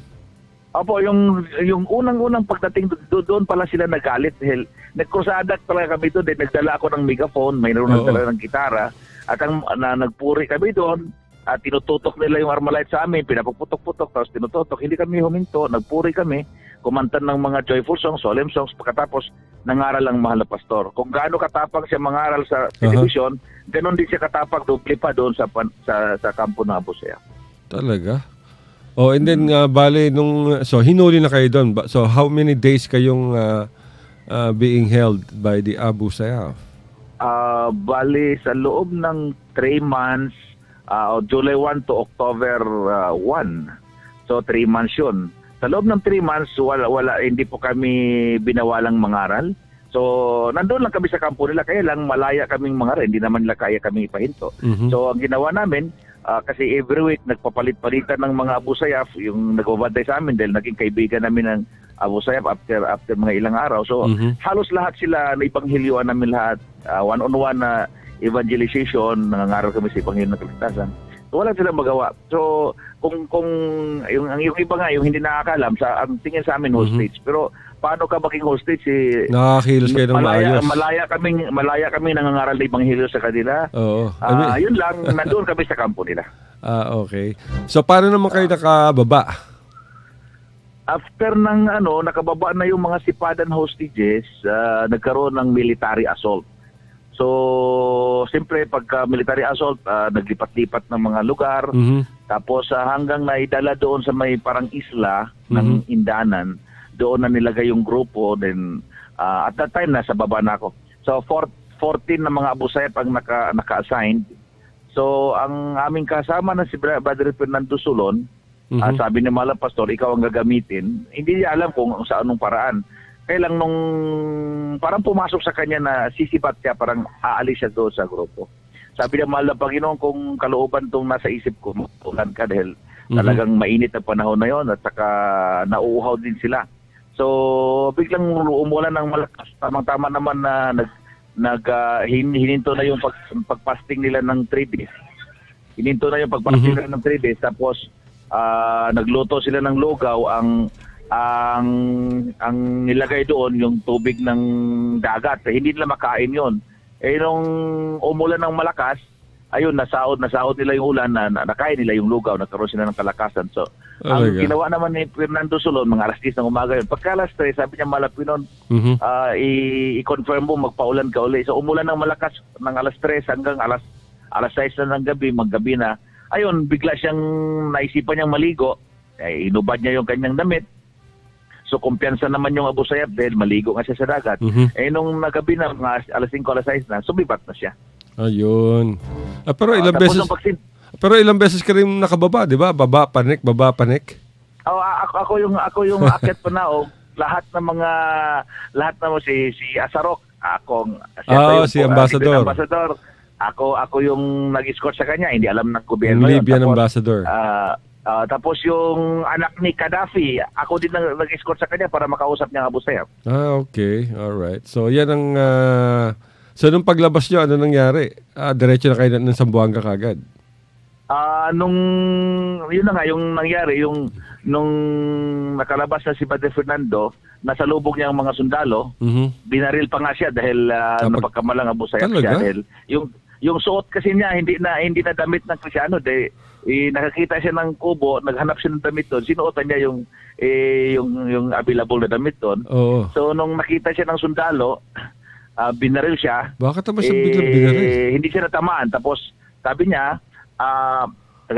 Opo, yung unang pagdating doon pala sila nagalit dahil nagkrusada talaga kami doon. Nagdala ako ng megaphone, mayroon nagdala ng gitara at nagpuri kami doon at tinututok nila yung Armalite sa amin, pinapuputok-putok tapos tinututok. Hindi kami huminto, nagpuri kami, kumantan ng mga joyful songs, solemn songs, pagkatapos nangaral ang mahal na pastor. Kung gaano katapang siya mangaral sa television, ganon din siya katapang doble pa doon sa kampo ng Abu Sayyaf. Talaga? And then, bale, so hinuli na kayo doon. So, how many days kayong being held by the Abu Sayyaf? Bale, sa loob ng 3 months, July 1 to October 1. So, 3 months yun. Sa loob ng 3 months, hindi po kami binawalang mangaral. So, nandun lang kami sa kampo nila, kaya lang malaya kaming mangaral. Hindi naman nila kaya kami ipahinto. So, ang ginawa namin, kasi every week nagpapalit-palitan ng mga Abu Sayyaf yung nagbabantay sa amin dahil naging kaibigan namin ng Abu Sayyaf after mga ilang araw. So halos lahat sila na ipanghiliwan namin lahat, one-on-one na evangelization, nangangaral kami sa Ebanghelyo ng Kaligtasan. So wala silang magawa. So kung yung iba nga yung hindi nakakalam ang tingin sa amin hostage, pero paano ka maging hostage nakakilos kayo ng maayos. Malaya kami nangangaral ng Ebanghelyo sa kanila. Yun lang, nandoon kami sa kampo nila. Okay. So paano naman kayo nakababa? After nakababa na yung mga sipadan hostages, nagkaroon ng military assault. So, siyempre, pagka military assault, naglipat-lipat ng mga lugar. Tapos, hanggang naidala doon sa may parang isla ng Indanan, doon na nilagay yung grupo. Then, at that time, nasa baba na ako. So, 14 na mga Abu Sayyaf ang naka-assigned. So, ang aming kasama na si Brother Fernando Sulon, sabi ni Malang Pastor, ikaw ang gagamitin. Hindi niya alam kung sa anong paraan. Kaya lang nung parang pumasok sa kanya na sisipat siya, parang aalis siya doon sa grupo. Sabi niya, mahal na Panginoon, kung kalooban itong nasa isip ko, mapulan ka dahil talagang mainit na panahon na yon at saka nauuhaw din sila. So, biglang umulan ng malakas. Tamang-tama naman na hininto na yung pagpasting nila ng 3 days. Hininto na yung pagpasting nila ng 3 days. Tapos, nagluto sila ng lugaw. Ang nilagay doon yung tubig ng dagat. Hindi nila makain yon. Nung umulan ng malakas, ayun, nasaod nila yung ulan, nakain nila yung lugaw, nagkaroon sila ng kalakasan. So, ang ginawa naman ni Fernando Sulon, mga alas 10 ng umaga yun. Pagka alas 3, sabi niya, Malapinon, i-confirm mo, magpaulan ka uli. So, umulan ng malakas ng alas 3 hanggang alas 6 na ng gabi, maggabi na. Ayun, bigla siyang naisipan niyang maligo. Inubad niya yung kanyang damit. So, kumpiyansa naman yung Abu Sayyaf dahil maligo nga siya sa dagat. Nung nagabi na, mga alas 5, alas 6 na, sumibat na siya. Ayun. Pero ilang beses ka rin nakababa, di ba? Baba, panik. Ako yung akit pa na, lahat ng si Asarok, si Ambassador. Ako yung nag-escort sa kanya, hindi alam ng gobyerno. Libyan Ambassador. Tapos yung anak ni Gaddafi, ako din nag-escort sa kanya para makausap niya ang Abu Sayyaf. Okay. Alright. So, yan ang... So, nung paglabas nyo, ano nangyari? Diretso na kayo ng Zamboanga kagad? Yun na nga, yung nangyari, nung nakalabas na si Brother Fernando, nasa lubog niya ang mga sundalo, binaril pa nga siya dahil napagkamalang Abu Sayyaf siya. Dahil yung suot kasi niya, hindi na damit ng Krisyano, nakakita siya ng kubo, naghanap siya ng damit doon, sinuotan niya yung available na damit doon. So, nung nakita siya ng sundalo, binaril siya. Bakit naman siya biglang binaril? Hindi siya natamaan. Tapos, sabi niya,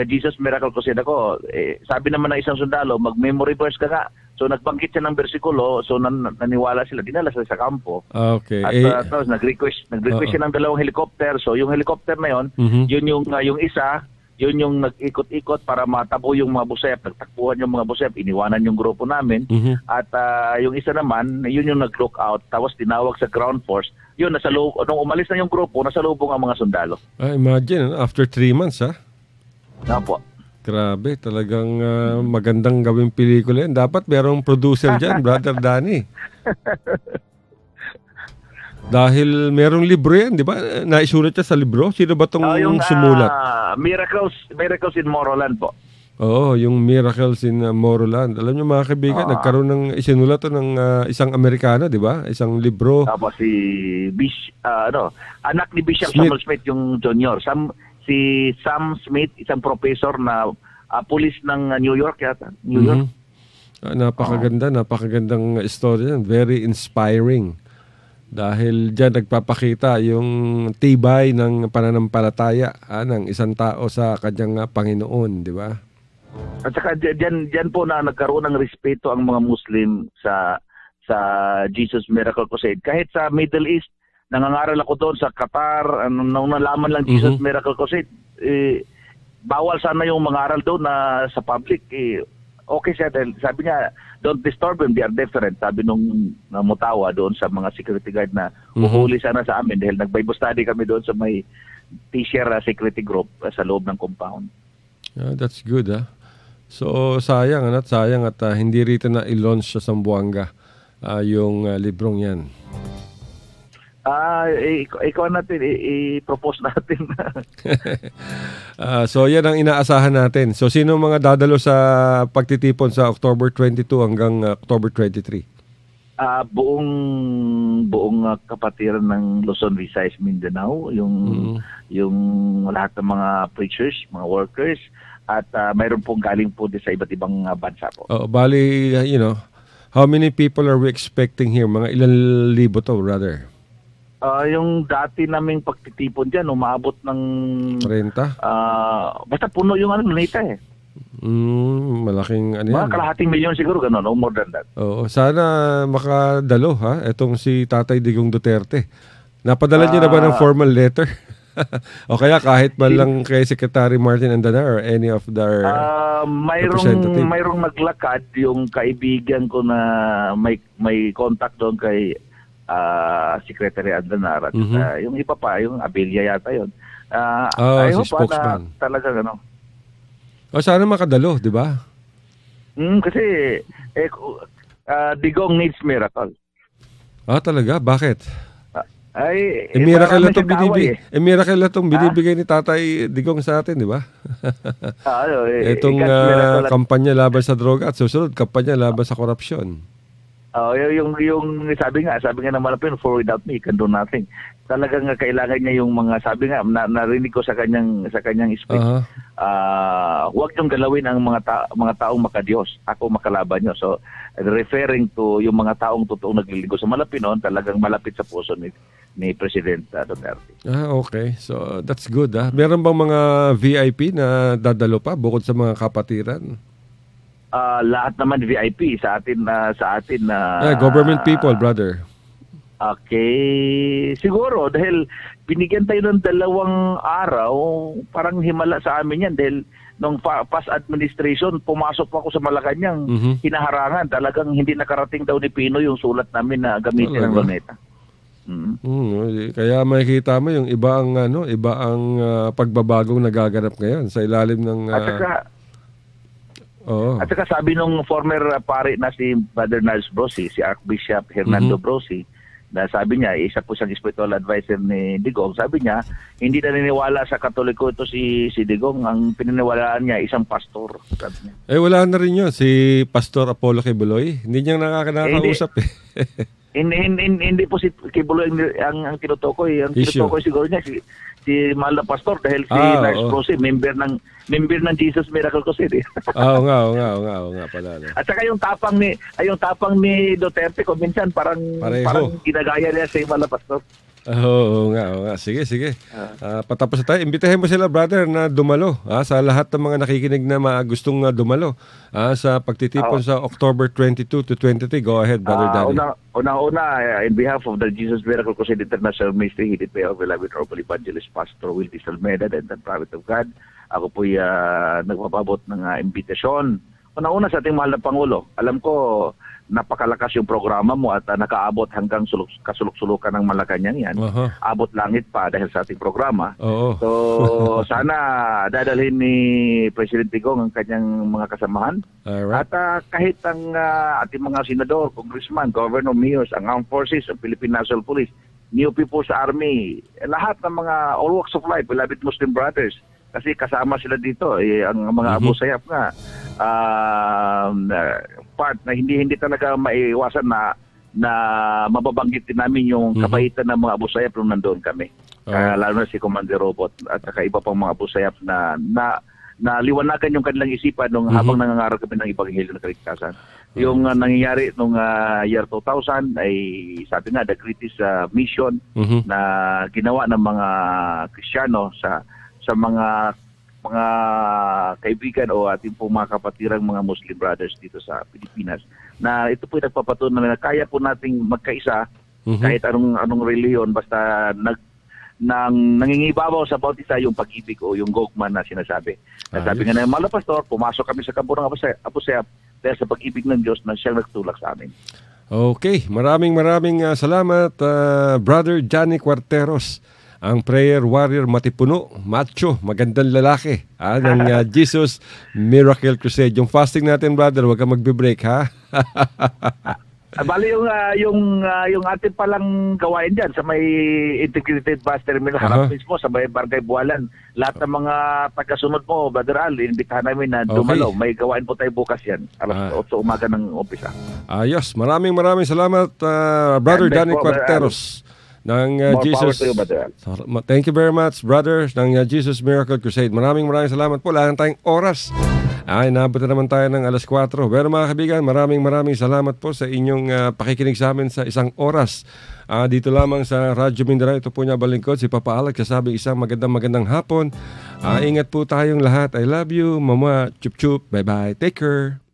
Jesus Miracle Crusade ako. Sabi naman ng isang sundalo, mag-memory verse ka nga. So, nagbanggit siya ng bersikulo. So, naniwala sila. Dinala sila sa kampo. Okay. At tapos, nag-request siya ng 2 helicopter. So, yung helicopter na yon, yun yung isa, yun yung nag-ikot-ikot para matabo yung mga Abu Sayyaf. Nagtakbuhan yung mga Abu Sayyaf, iniwanan yung grupo namin. At yung isa naman, yun yung nag-look out, tapos tinawag sa ground force. Yun, nung umalis na yung grupo, nasa lubong ang mga sundalo. Imagine, after 3 months, ha? Nga po. Grabe, talagang magandang gawing pelikula yan. Dapat merong producer dyan, Brother Danny. Dahil merong libro yan, di ba? Naisulat siya sa libro. Sino ba itong sumulat? Miracles in Moroland po. Oo, yung Miracles in Moroland. Alam niyo mga kaibigan, nagkaroon ng isinulat to ng isang Amerikano, di ba? Isang libro. Tapos anak ni Bishop Samuel Smith yung junior. Si Sam Smith, isang professor na police ng New York yata. New York. Napakagandang story yan. Very inspiring. Dahil dyan nagpapakita yung tibay ng pananampalataya ng isang tao sa kanyang Panginoon, di ba? At saka dyan po na nagkaroon ng respeto ang mga Muslim sa Jesus Miracle Crusade. Kahit sa Middle East, nangangaral ako doon sa Qatar, nung nalaman lang Jesus Miracle Crusade, bawal sana yung mangaral doon na sa public. Okay siya, sabi niya, don't disturb them, they are different. Sabi nung mutawa doon sa mga security guard na uhuli sana sa amin dahil nag-Bible study kami doon sa may T-share security group sa loob ng compound. That's good, So sayang at hindi rito na i-launch sa Zamboanga yung librong yan. Ikaw natin, i-propose natin. So yan ang inaasahan natin. So sino mga dadalo sa pagtitipon sa October 22 hanggang October 23? Buong kapatiran ng Luzon, Visayas, Mindanao, yung lahat ng mga preachers, mga workers, at mayroon pong galing po sa iba't ibang bansa po. Bali, how many people are we expecting here? Mga ilan libo to, rather? Yung dati naming pagtitipon dyan, umabot ng 30? Basta puno yung lunita malaking yan. Mga kalahating milyon siguro, gano'n, no more than that. Oo, sana makadalo, etong si Tatay Digong Duterte. Napadala niyo na ba ng formal letter? O kaya kahit man lang kay Secretary Martin Andanar or any of their representative? Mayroong naglakad yung kaibigan ko na may contact doon kay Secretary Andanar at yung iba pa, yung Abilia yata yun. Si spokesman. Na talaga sana makadalo, di ba? Kasi Digong needs miracle. Talaga? Bakit? Miracle na itong binibigay ni Tatay Digong sa atin, di ba? Itong kampanya laban sa droga at susunod, kampanya laban sa korupsyon. Yung sabi nga ng Malapin, for without me, can do nothing. Talagang kailangan niya yung mga, sabi nga, narinig ko sa kanyang speech. Huwag niyong galawin ang mga taong makadiyos. Ako makalaban niyo. So, referring to yung mga taong totoong nagliligo sa Malapin noon, talagang malapit sa puso ni President Duterte. Okay. So, that's good. Meron bang mga VIP na dadalo pa bukod sa mga kapatiran? Lahat naman VIP sa atin government people, brother. Okay, siguro dahil binigyan tayo ng 2 araw, parang himala sa amin yan dahil nung past administration pumasok pa ako sa Malacanang, hinaharangan, talagang hindi nakarating daw ni Pino yung sulat namin na gamitin ng luneta. Kaya makikita mo yung iba ang pagbabagong nagaganap ngayon sa ilalim ng At saka sabi nung former pare na si Brother Niles Brosi, si Archbishop Hernando Brosi, na sabi niya, isa po siyang spiritual advisor ni Digong, sabi niya, hindi naniniwala sa Katoliko ito si Digong, ang pininiwalaan niya isang pastor. Sabi niya. Wala na rin yun, si Pastor Apollo Kibuloy. Hindi niya nakakausap Hindi po si Kibuloy ang tinutukoy. Ang tinutukoy siguro niya si mahal na pastor dahil si Niles Brosi, member ng Jesus Miracle Crusade. Oo nga pala. At saka yung tapang ni Duterte ko minsan parang ginagaya niya sa mahal na pastor. Oo nga. Sige. Patapos na tayo. Imbitahin mo sila, brother, na dumalo. Sa lahat ng mga nakikinig na gustong dumalo sa pagtitipon sa October 22 to 23. Go ahead, Brother Daddy. Una, in behalf of the Jesus Miracle Crusade International Ministry, headed by our beloved Honorable Evangelist Pastor Wiltis Almeida and the Prophet of God, ako po'y nagpapabot ng imbitasyon Una-una sa ating mahal na Pangulo, alam ko napakalakas yung programa mo at nakaabot hanggang kasulok-sulukan ng Malacanang yan. Abot langit pa dahil sa ating programa. So sana dadalhin ni President Digong ang kanyang mga kasamahan. At kahit ang ating mga senador, congressman, governor, mayors, ang armed forces, ang Philippine National Police, New People's Army, lahat ng mga all walks of life, beloved Muslim brothers, kasi kasama sila dito. Ang mga Abu Sayyaf nga, part na hindi talaga maiwasan na mababanggit din namin yung kabaitan ng mga Abu Sayyaf nung nandoon kami. Lalo na si Commander Robot at saka iba pang mga Abu Sayyaf na liwanagan yung kanilang isipan nung habang nangangarap kami ng Ebanghelyo ng Kaligtasan. Yung nangyayari nung year 2000 ay sabi nga the greatest mission na ginawa ng mga Kristiyano sa mga kaibigan o ating pong mga kapatirang mga Muslim brothers dito sa Pilipinas, na ito po nagpapatunay na kaya po nating magkaisa kahit anong reliyon, basta nangingibabaw sa bawat isa yung pag-ibig o yung gogman na sinasabi. Sabi nga ng mga pastor, pumasok kami sa kampo ng Abu Sayyaf dahil sa pag-ibig ng Diyos na siyang nagtulak sa amin. Okay, maraming salamat Brother Johnny Cuarteros, ang prayer warrior matipuno, macho, magandang lalaki ng Jesus Miracle Crusade. Yung fasting natin, brother, huwag kang magbe-break, ha? Bali yung ating palang gawain dyan sa may Integrated Bus Terminal harap mismo sa may Barangay Bualan. Lahat ng mga tagasunod mo, Brother Al, imbitahan namin na dumalo. May gawain po tayo bukas yan. Alas 8 umaga ng umpisa. Ayos. Maraming salamat, Brother Danny Cuarteros ng Jesus. You, thank you very much, brother, ng Jesus Miracle Crusade. Maraming salamat po. Wala tayong oras. Inabot na naman tayo ng alas 4. Pero mga kaibigan, maraming salamat po sa inyong pakikinig sa amin sa isang oras. Dito lamang sa Radyo Mindanao. Ito po niya balingkod, si Papa Alag, sasabi isang magandang hapon. Ingat po tayong lahat. I love you, Mama. Chup chup. Bye-bye. Take care.